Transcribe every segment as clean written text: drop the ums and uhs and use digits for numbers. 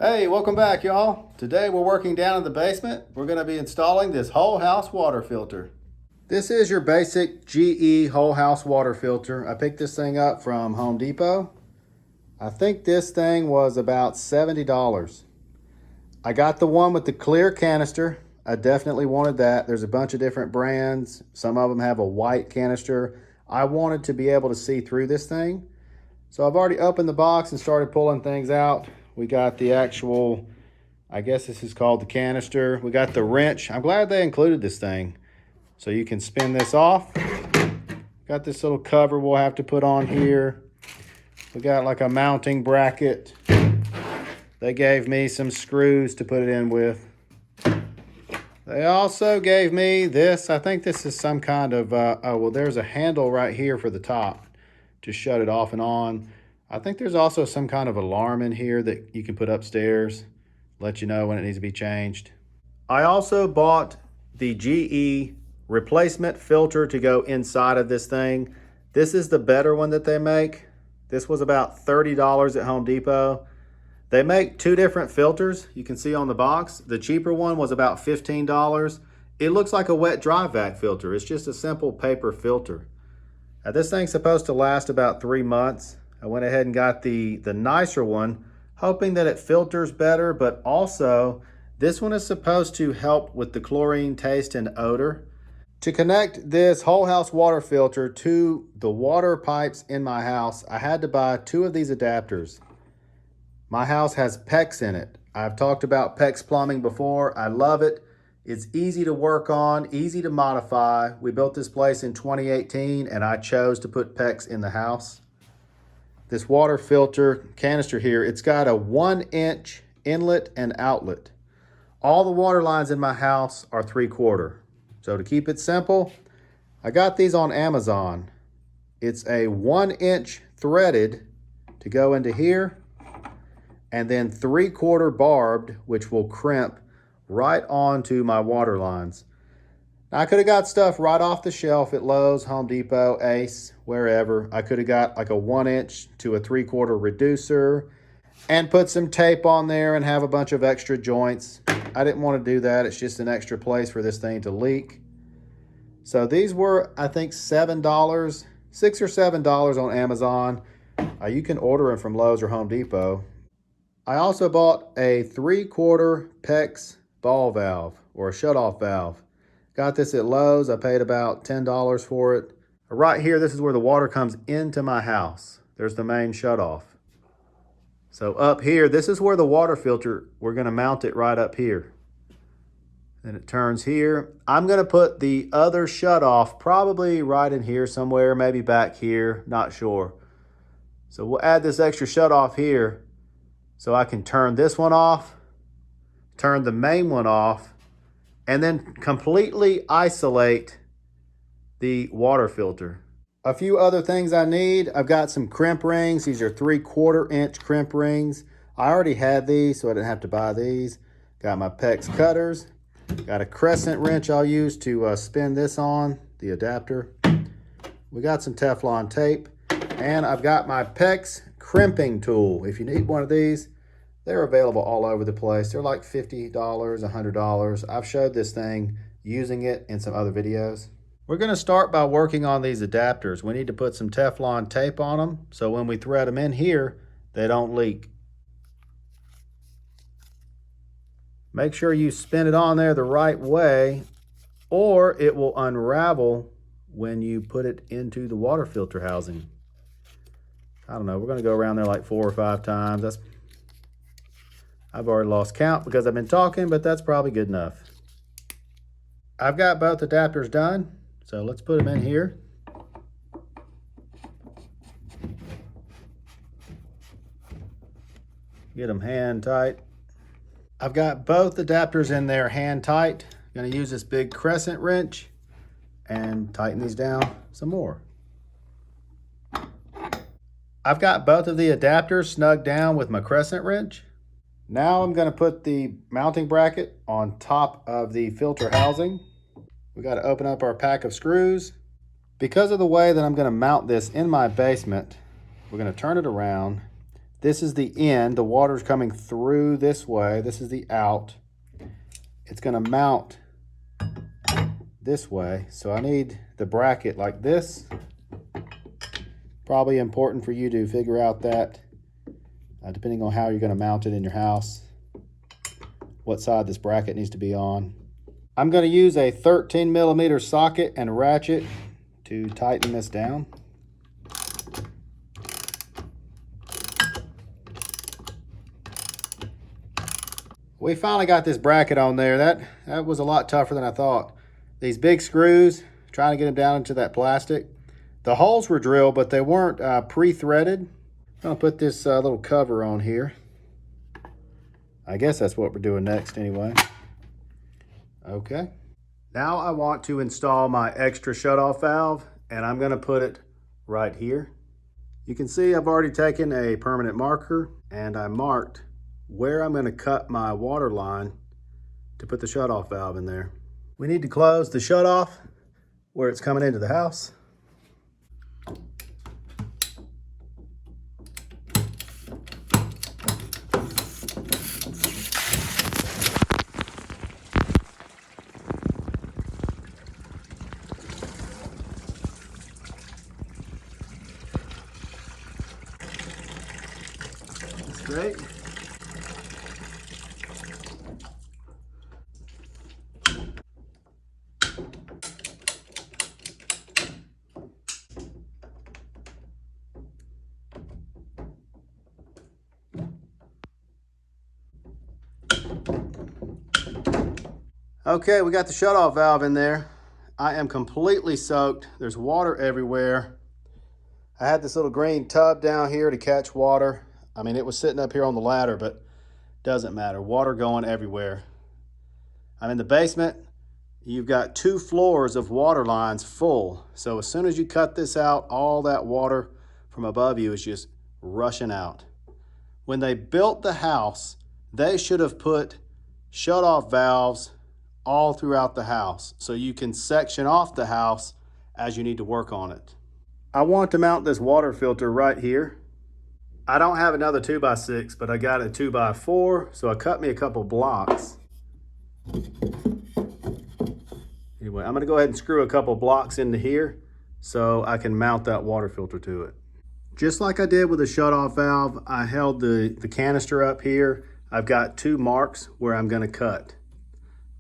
Hey, welcome back, y'all. Today we're working down in the basement. We're going to be installing this whole house water filter. This is your basic GE whole house water filter. I picked this thing up from Home Depot. I think this thing was about $70. I got the one with the clear canister. I definitely wanted that. There's a bunch of different brands. Some of them have a white canister. I wanted to be able to see through this thing. So I've already opened the box and started pulling things out. We got the actual, I guess this is called the canister. We got the wrench. I'm glad they included this thing. So you can spin this off. Got this little cover we'll have to put on here. We got like a mounting bracket. They gave me some screws to put it in with. They also gave me this. I think this is some kind of, oh, well, there's a handle right here for the top to shut it off and on. I think there's also some kind of alarm in here that you can put upstairs, let you know when it needs to be changed. I also bought the GE replacement filter to go inside of this thing. This is the better one that they make. This was about $30 at Home Depot. They make two different filters. You can see on the box. The cheaper one was about $15. It looks like a wet dry vac filter. It's just a simple paper filter. Now, this thing's supposed to last about 3 months. I went ahead and got the nicer one, hoping that it filters better, but also this one is supposed to help with the chlorine taste and odor. To connect this whole house water filter to the water pipes in my house, I had to buy 2 of these adapters. My house has PEX in it. I've talked about PEX Plumbing before. I love it. It's easy to work on, easy to modify. We built this place in 2018 and I chose to put PEX in the house. This water filter canister here, it's got a 1-inch inlet and outlet. All the water lines in my house are 3/4. So to keep it simple, I got these on Amazon. It's a 1-inch threaded to go into here, and then 3/4 barbed, which will crimp right onto my water lines. Now, I could have got stuff right off the shelf at Lowe's, Home Depot, Ace, wherever. I could have got like a 1-inch to a 3/4 reducer and put some tape on there and have a bunch of extra joints. I didn't want to do that. It's just an extra place for this thing to leak. So these were, I think, $7, $6 or $7 on Amazon. You can order them from Lowe's or Home Depot. I also bought a 3/4 PEX ball valve or a shutoff valve. Got this at Lowe's. I paid about $10 for it. Right here, this is where the water comes into my house. There's the main shutoff. So up here, this is where the water filter, we're gonna mount it right up here. Then it turns here. I'm gonna put the other shutoff probably right in here somewhere, maybe back here, not sure. So we'll add this extra shutoff here so I can turn this one off, turn the main one off, and then completely isolate the water filter. A few other things I need. I've got some crimp rings. These are 3/4 inch crimp rings. I already had these, so I didn't have to buy these. Got my PEX cutters. Got a crescent wrench I'll use to spin this on, the adapter. We got some Teflon tape. And I've got my PEX crimping tool. If you need one of these, they're available all over the place. They're like $50, $100. I've showed this thing using it in some other videos. We're gonna start by working on these adapters. We need to put some Teflon tape on them so when we thread them in here, they don't leak. Make sure you spin it on there the right way or it will unravel when you put it into the water filter housing. I don't know, we're gonna go around there like 4 or 5 times. I've already lost count because I've been talking, but that's probably good enough. I've got both adapters done, so let's put them in here. Get them hand tight. I've got both adapters in there hand tight. I'm gonna use this big crescent wrench and tighten these down some more. I've got both of the adapters snugged down with my crescent wrench. Now I'm gonna put the mounting bracket on top of the filter housing. We gotta open up our pack of screws. Because of the way that I'm gonna mount this in my basement, we're gonna turn it around. This is the in. The water's coming through this way. This is the out. It's going to mount this way. So I need the bracket like this. Probably important for you to figure out that, depending on how you're going to mount it in your house, what side this bracket needs to be on. I'm going to use a 13mm socket and ratchet to tighten this down. We finally got this bracket on there. That was a lot tougher than I thought. These big screws, trying to get them down into that plastic. The holes were drilled, but they weren't pre-threaded. I'll put this little cover on here. I guess that's what we're doing next anyway. Okay. Now I want to install my extra shutoff valve, and I'm going to put it right here. You can see I've already taken a permanent marker and I marked where I'm going to cut my water line to put the shutoff valve in there. We need to close the shutoff where it's coming into the house. That's great. Okay, we got the shutoff valve in there. I am completely soaked. There's water everywhere. I had this little green tub down here to catch water. I mean, it was sitting up here on the ladder, but doesn't matter. Water going everywhere. I'm in the basement. You've got 2 floors of water lines full. So as soon as you cut this out, all that water from above you is just rushing out. When they built the house, they should have put shutoff valves all throughout the house so you can section off the house as you need to work on it. I want to mount this water filter right here. I don't have another 2x6, but I got a 2x4, so I cut me a couple blocks. Anyway, I'm going to go ahead and screw a couple blocks into here so I can mount that water filter to it. Just like I did with the shutoff valve, I held the canister up here. I've got 2 marks where I'm going to cut.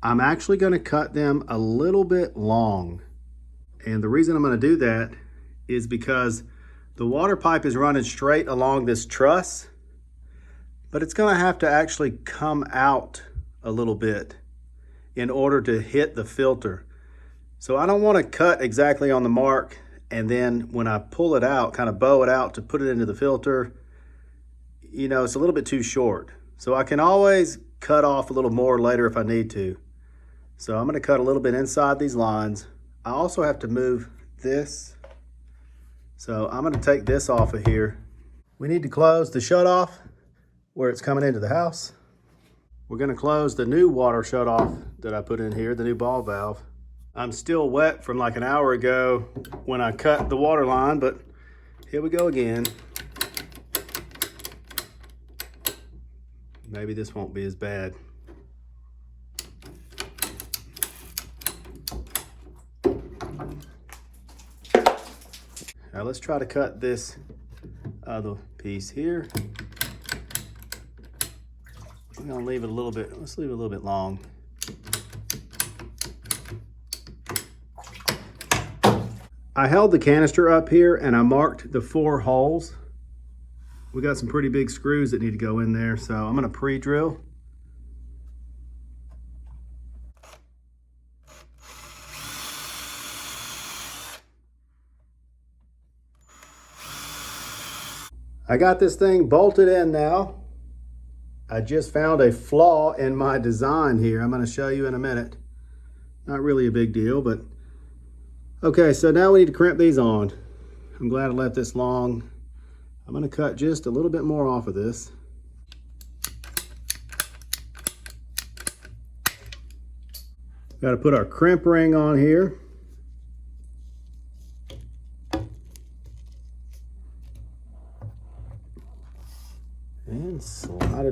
I'm actually going to cut them a little bit long. And the reason I'm going to do that is because the water pipe is running straight along this truss, but it's going to have to actually come out a little bit in order to hit the filter. So I don't want to cut exactly on the mark, and then when I pull it out, kind of bow it out to put it into the filter, you know, it's a little bit too short. So I can always cut off a little more later if I need to. So I'm going to cut a little bit inside these lines. I also have to move this. So I'm going to take this off of here. We need to close the shutoff where it's coming into the house. We're going to close the new water shutoff that I put in here, the new ball valve. I'm still wet from like an hour ago when I cut the water line, but here we go again. Maybe this won't be as bad. Now let's try to cut this other piece here. I'm gonna leave it a little bit, let's leave it a little bit long. I held the canister up here and I marked the 4 holes. We got some pretty big screws that need to go in there, so I'm gonna pre-drill. I got this thing bolted in now. I just found a flaw in my design here. I'm going to show you in a minute. Not really a big deal, but okay, so now we need to crimp these on. I'm glad I left this long. I'm going to cut just a little bit more off of this. Got to put our crimp ring on here.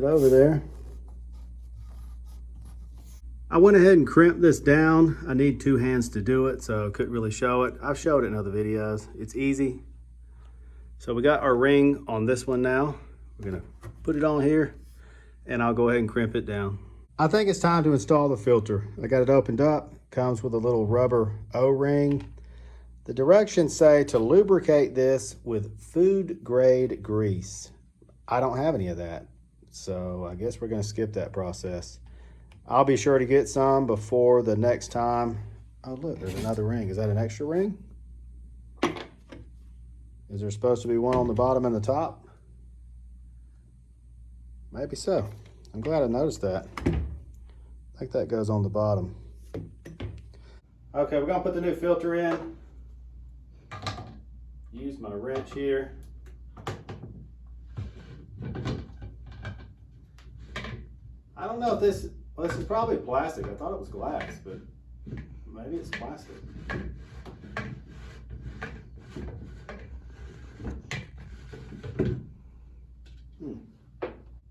it over there. I went ahead and crimped this down. I need 2 hands to do it, so I couldn't really show it. I've showed it in other videos. It's easy. So we got our ring on this one now. We're gonna put it on here and I'll go ahead and crimp it down. I think it's time to install the filter. I got it opened up. Comes with a little rubber O-ring. The directions say to lubricate this with food grade grease. I don't have any of that, so I guess we're gonna skip that process. I'll be sure to get some before the next time. Oh look, there's another ring. Is that an extra ring? Is there supposed to be one on the bottom and the top? Maybe so. I'm glad I noticed that. I think that goes on the bottom. Okay, we're gonna put the new filter in. Use my wrench here. I don't know if this, well, this is probably plastic. I thought it was glass, but maybe it's plastic.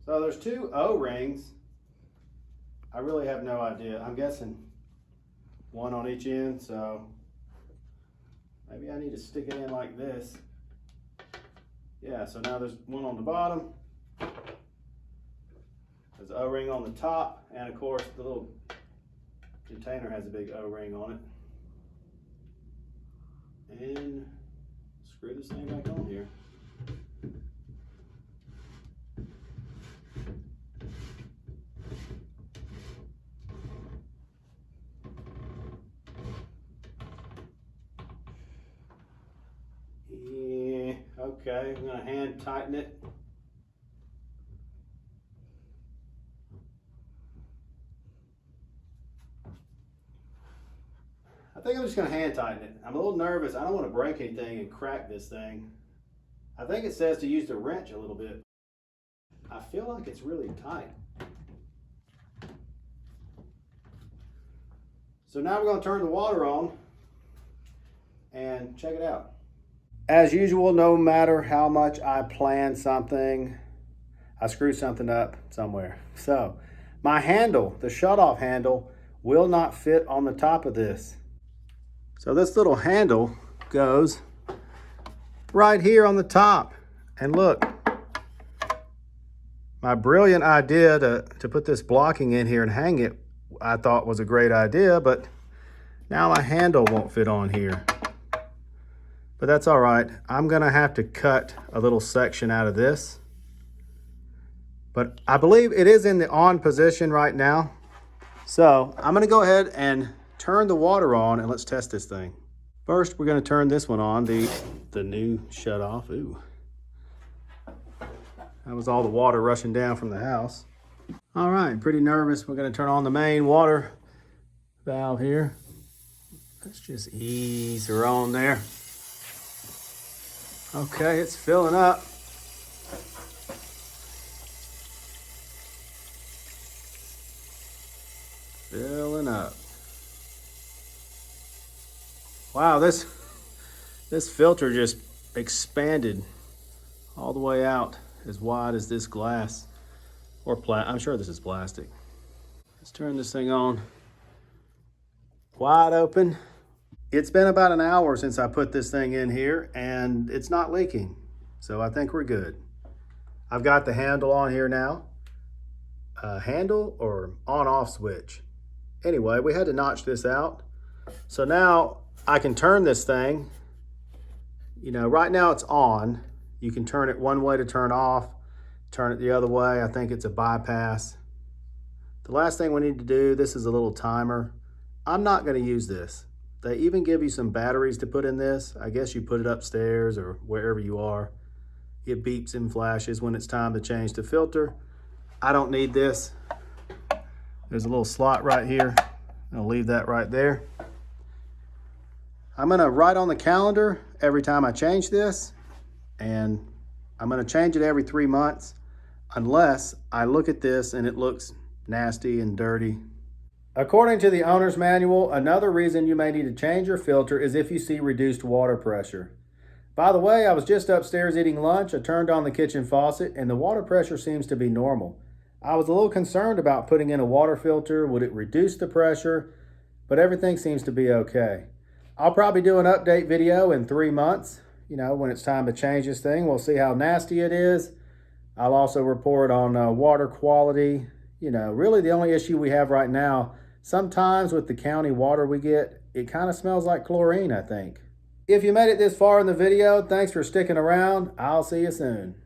So there's 2 O-rings. I really have no idea. I'm guessing 1 on each end, so maybe I need to stick it in like this. Yeah, so now there's 1 on the bottom. There's an O-ring on the top, and of course the little container has a big O-ring on it. And screw this thing back on here. Yeah, okay, I'm gonna hand tighten it. I think I'm just gonna hand tighten it. I'm a little nervous. I don't want to break anything and crack this thing. I think it says to use the wrench a little bit. I feel like it's really tight. So now we're gonna turn the water on and check it out. As usual, no matter how much I plan something, I screw something up somewhere. So my handle, the shutoff handle, will not fit on the top of this. So this little handle goes right here on the top. And look, my brilliant idea to put this blocking in here and hang it, I thought was a great idea, but now my handle won't fit on here. But that's all right. I'm gonna have to cut a little section out of this. But I believe it is in the on position right now. So I'm gonna go ahead and turn the water on and let's test this thing. First, we're gonna turn this one on, the new shut off. Ooh. That was all the water rushing down from the house. All right, pretty nervous. We're gonna turn on the main water valve here. Let's just ease her on there. Okay, it's filling up. Filling up. Wow, this filter just expanded all the way out as wide as this glass. Or I'm sure this is plastic. Let's turn this thing on. Wide open. It's been about an hour since I put this thing in here and it's not leaking. So I think we're good. I've got the handle on here now. Handle or on-off switch. Anyway, we had to notch this out. So now I can turn this thing. You know, right now it's on. You can turn it one way to turn off, turn it the other way. I think it's a bypass. The last thing we need to do, this is a little timer. I'm not gonna use this. They even give you some batteries to put in this. I guess you put it upstairs or wherever you are. It beeps and flashes when it's time to change the filter. I don't need this. There's a little slot right here. I'll leave that right there. I'm gonna write on the calendar every time I change this, and I'm gonna change it every 3 months unless I look at this and it looks nasty and dirty. According to the owner's manual, another reason you may need to change your filter is if you see reduced water pressure. By the way, I was just upstairs eating lunch. I turned on the kitchen faucet and the water pressure seems to be normal. I was a little concerned about putting in a water filter. Would it reduce the pressure? But everything seems to be okay. I'll probably do an update video in 3 months. You know, when it's time to change this thing, we'll see how nasty it is. I'll also report on water quality. You know, really the only issue we have right now, sometimes with the county water we get, it kind of smells like chlorine, I think. If you made it this far in the video, thanks for sticking around. I'll see you soon.